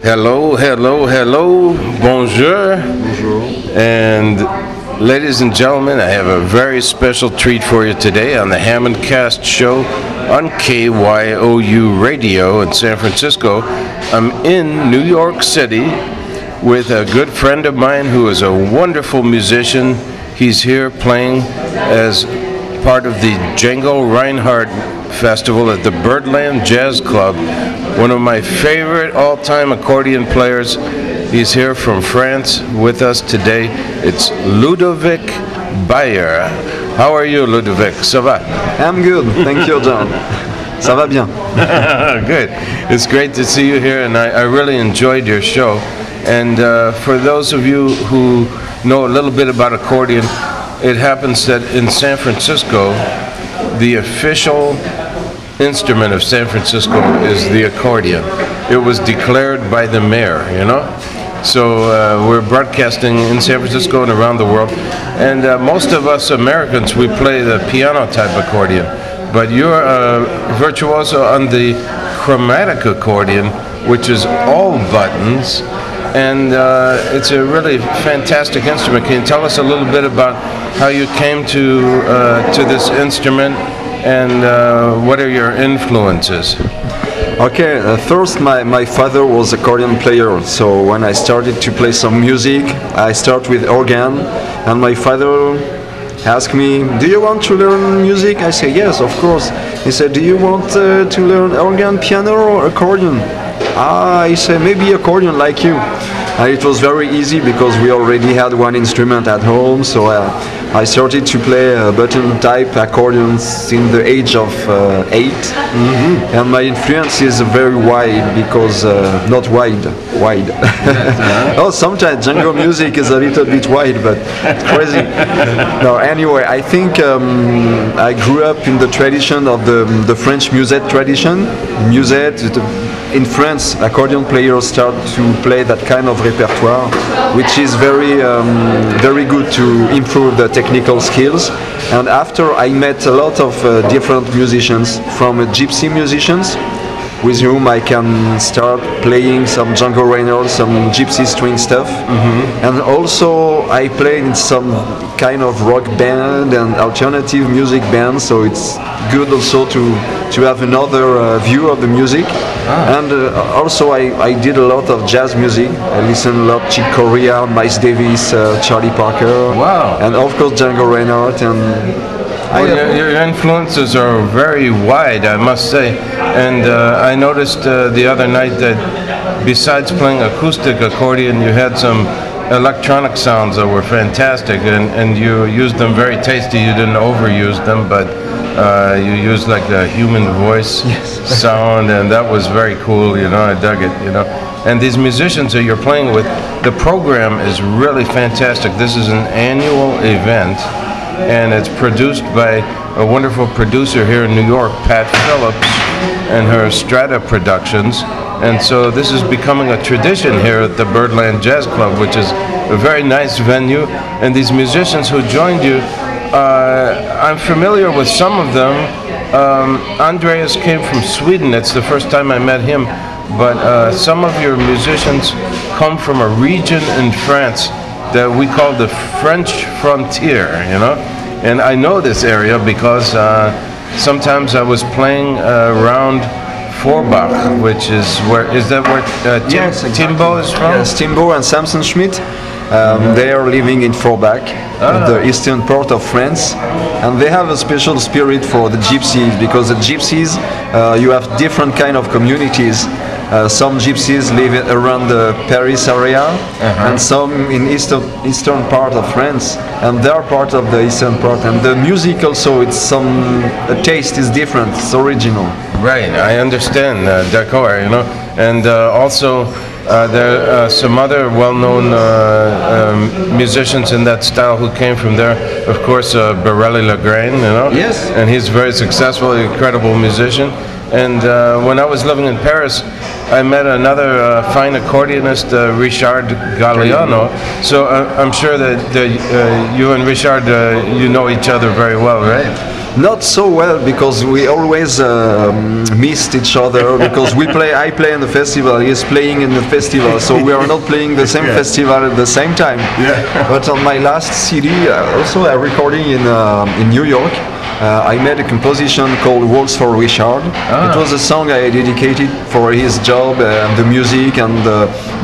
Hello, hello, hello, bonjour. Bonjour. And ladies and gentlemen, I have a very special treat for you today on the HammondCast show on KYOU Radio in San Francisco. I'm in New York City with a good friend of mine who is a wonderful musician. He's here playing as part of the Django Reinhardt Festival at the Birdland Jazz Club. One of my favorite all-time accordion players. He's here from France with us today. It's Ludovic Beier. How are you, Ludovic? Ça va? I'm good, thank you, John. Ça va bien. Good. It's great to see you here, and I really enjoyed your show. And for those of you who know a little bit about accordion, it happens that in San Francisco, the official instrument of San Francisco is the accordion. It was declared by the mayor, you know? So we're broadcasting in San Francisco and around the world. And most of us Americans, we play the piano type accordion. But you're a virtuoso on the chromatic accordion, which is all buttons. And it's a really fantastic instrument. Can you tell us a little bit about how you came to this instrument, and what are your influences? Okay, first my father was accordion player, so when I started to play some music, I start with organ, and my father asked me, do you want to learn music? I say, yes, of course. He said, do you want to learn organ, piano, or accordion? I said, maybe accordion like you. And it was very easy because we already had one instrument at home, so I started to play button type accordions in the age of 8. Mm-hmm. And my influence is very wide because, not wide. Oh, sometimes Django music is a little bit wide, but it's crazy. No, anyway, I think I grew up in the tradition of the French musette tradition. Musette, in France, accordion players start to play that kind of repertoire, which is very good to improve the technical skills. And after I met a lot of different musicians, from Gypsy musicians, with whom I can start playing some Django Reinhardt, some Gypsy string stuff. Mm-hmm. And also I played in some kind of rock band and alternative music band, so it's good also to have another view of the music. And also I did a lot of jazz music. I listened a lot to Chick Corea, Miles Davis, Charlie Parker. Wow. And of course Django Reinhardt. And your influences are very wide, I must say. And I noticed the other night that besides playing acoustic accordion, you had some electronic sounds that were fantastic, and you used them very tasty. You didn't overuse them, but you used like the human voice sound, and that was very cool, you know. I dug it, you know. And these musicians that you're playing with, the program is really fantastic. This is an annual event, and it's produced by a wonderful producer here in New York, Pat Phillips, and her Strata Productions. And so this is becoming a tradition here at the Birdland Jazz Club, which is a very nice venue. And these musicians who joined you, I'm familiar with some of them. Andreas came from Sweden. It's the first time I met him. But some of your musicians come from a region in France that we call the French frontier, you know. And I know this area because sometimes I was playing around Forbach, which is that where yes, exactly. Timbo is from? Yes, Timbo and Samson Schmidt. They are living in Forbach, in the eastern part of France, and they have a special spirit for the gypsies, because the gypsies, you have different kind of communities. Some gypsies live around the Paris area, and some in eastern part of France, and they are part of the eastern part. And the music also, the taste is different, it's original. Right, I understand, d'accord, you know, and also there are some other well-known musicians in that style who came from there. Of course, Borelli Lagraine, you know. Yes. And he's very successful, incredible musician. And when I was living in Paris, I met another fine accordionist, Richard Galliano. So I'm sure that you and Richard, you know each other very well, right? Not so well because we always missed each other because I play in the festival, he's playing in the festival, so we are not playing the same festival at the same time. Yeah. But on my last CD, also a recording in New York, I made a composition called Waltz for Richard. It was a song I dedicated for his job and the music and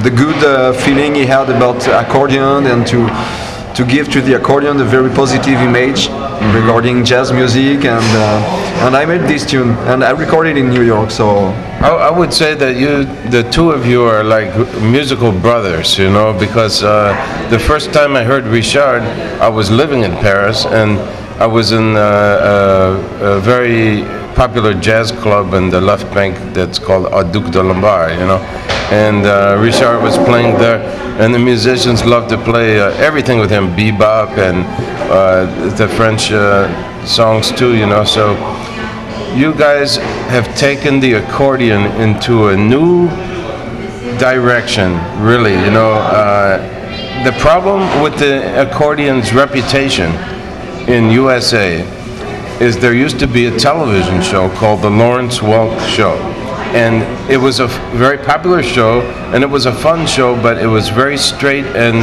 the good feeling he had about accordion, and to give to the accordion a very positive image regarding jazz music, and I made this tune and I recorded in New York. So I would say that the two of you are like musical brothers, you know, because the first time I heard Richard, I was living in Paris, and I was in a very popular jazz club in the left bank that's called Au Duc de Lombard, you know, and Richard was playing there, and the musicians loved to play everything with him, bebop and the French songs too, you know. So you guys have taken the accordion into a new direction, really, you know. The problem with the accordion's reputation in USA is there used to be a television show called the Lawrence Welk Show, and it was a very popular show, and it was a fun show, but it was very straight, and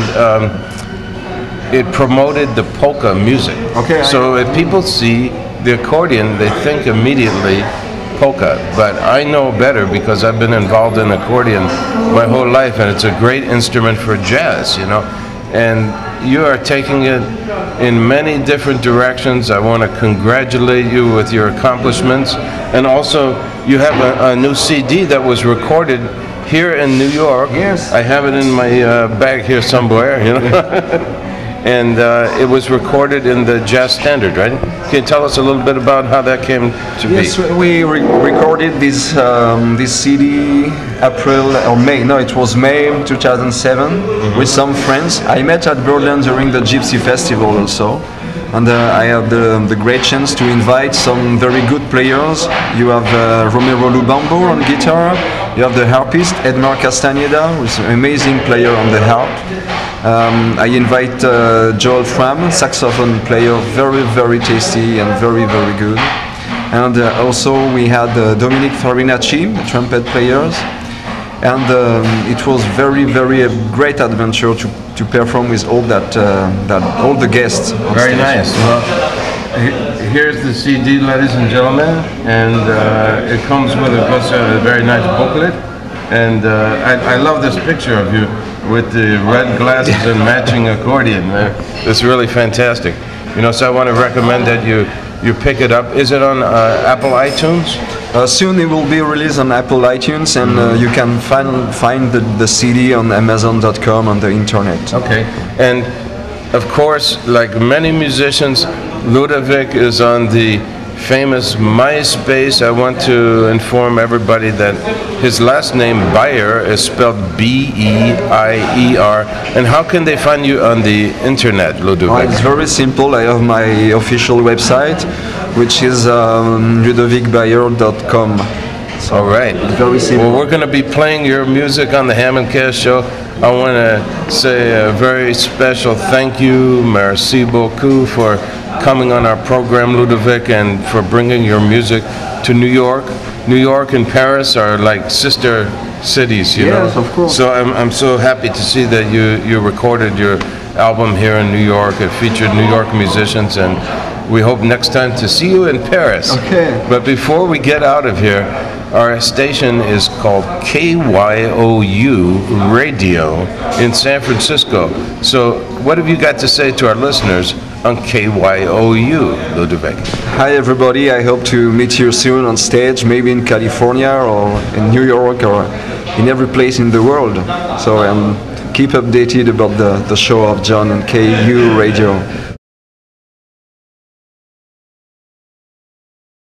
it promoted the polka music. Okay. So if people see the accordion, they think immediately polka, but I know better because I've been involved in accordion my whole life, and it's a great instrument for jazz, you know, and you are taking it in many different directions. I want to congratulate you with your accomplishments, and also you have a new CD that was recorded here in New York. Yes. I have it in my bag here somewhere, you know. And it was recorded in the Jazz Standard, right? Can you tell us a little bit about how that came to be? Yes, we recorded this CD April or May. No, it was May 2007 with some friends. I met at Berlin during the Gypsy Festival also, and I had the great chance to invite some very good players. You have Romero Lubambo on guitar. You have the harpist Edmar Castaneda, who's an amazing player on the harp. I invite Joel Fram, saxophone player, very tasty and very good. And also we had Dominic Farinacci, trumpet players. And it was very a great adventure to perform with all all the guests. Very nice. Well, here's the CD, ladies and gentlemen, and it comes with a very nice booklet. And I love this picture of you with the red glasses and matching accordion. It's really fantastic. You know, so I want to recommend that you pick it up. Is it on Apple iTunes? Soon it will be released on Apple iTunes, and you can find the CD on Amazon.com on the internet. Okay. And of course, like many musicians, Ludovic is on the famous MySpace. I want to inform everybody that his last name, Beier, is spelled B-E-I-E-R. And how can they find you on the internet, Ludovic? It's very simple. I have my official website, which is ludovicbeier.com. So all right. Very simple. Well, we're going to be playing your music on the HammondCast show. I want to say a very special thank you, merci beaucoup, for coming on our program, Ludovic, and for bringing your music to New York. New York and Paris are like sister cities, you know. Yes, of course. So I'm so happy to see that you recorded your album here in New York. It featured New York musicians, and we hope next time to see you in Paris. Okay. But before we get out of here, our station is called KYOU Radio in San Francisco. So what have you got to say to our listeners on KYOU, Ludovic? Hi everybody, I hope to meet you soon on stage, maybe in California or in New York or in every place in the world. So keep updated about the show of John on KU Radio.